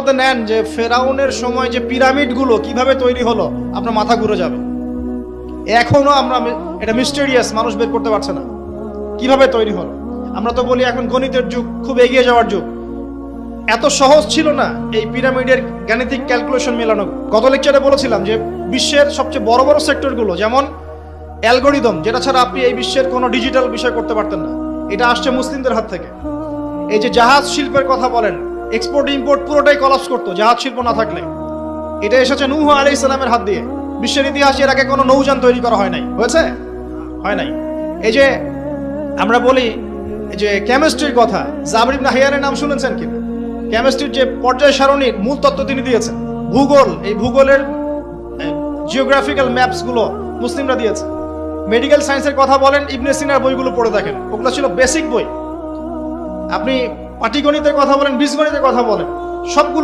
মধ্যে নেন যে ফেরাউনের সময় যে পিরামিডগুলো কিভাবে তৈরি হলো, আপনার মাথা ঘুরে যাবে। এখনো আমরা এটা মিস্টেরিয়াস, মানুষ বের করতে পারছে না কিভাবে তৈরি হলো। আমরা তো বলি এখন গণিতের যুগ, খুব এগিয়ে যাওয়ার যুগ। এত সহজ ছিল না এই পিরামিডের গাণিতিক ক্যালকুলেশন মেলানো। গত লেকচারে বলেছিলাম যে বিশ্বের সবচেয়ে বড় বড় সেক্টরগুলো, যেমন অ্যালগোরিদম, যেটা ছাড়া আপনি এই বিশ্বের কোনো ডিজিটাল বিষয় করতে পারতেন না, এটা আসছে মুসলিমদের হাত থেকে। এই যে জাহাজ শিল্পের কথা বলেন, এক্সপোর্ট ইম্পোর্ট পুরোটাই কলাপস করতো জাহাজ শিল্প না থাকলে। এটা এসেছে নূহ আলাইহিস সালামের হাত দিয়ে। বিশ্বের ইতিহাসে এর আগে কোনো নৌযান তৈরি করা হয় নাই, হয়েছে? হয় নাই। এই যে আমরা বলি যে কেমিস্ট্রির কথা, জাবর ইবনে হাইয়ানের নাম শুনেছেন কিনা? কেমিস্ট্রির যে পর্যায় সারণীর মূল তত্ত্ব তিনি দিয়েছেন। ভূগোল, এই ভূগোলের জিওগ্রাফিক্যাল ম্যাপস গুলো মুসলিমরা দিয়েছে। মেডিকেল সায়েন্সের কথা বলেন, ইবনে সিনার বইগুলো পড়ে দেখেন, ওগুলো ছিল বেসিক বই। আপনি পাটিগণিতের কথা বলেন, বীজগণিতের কথা বলেন, সবগুলো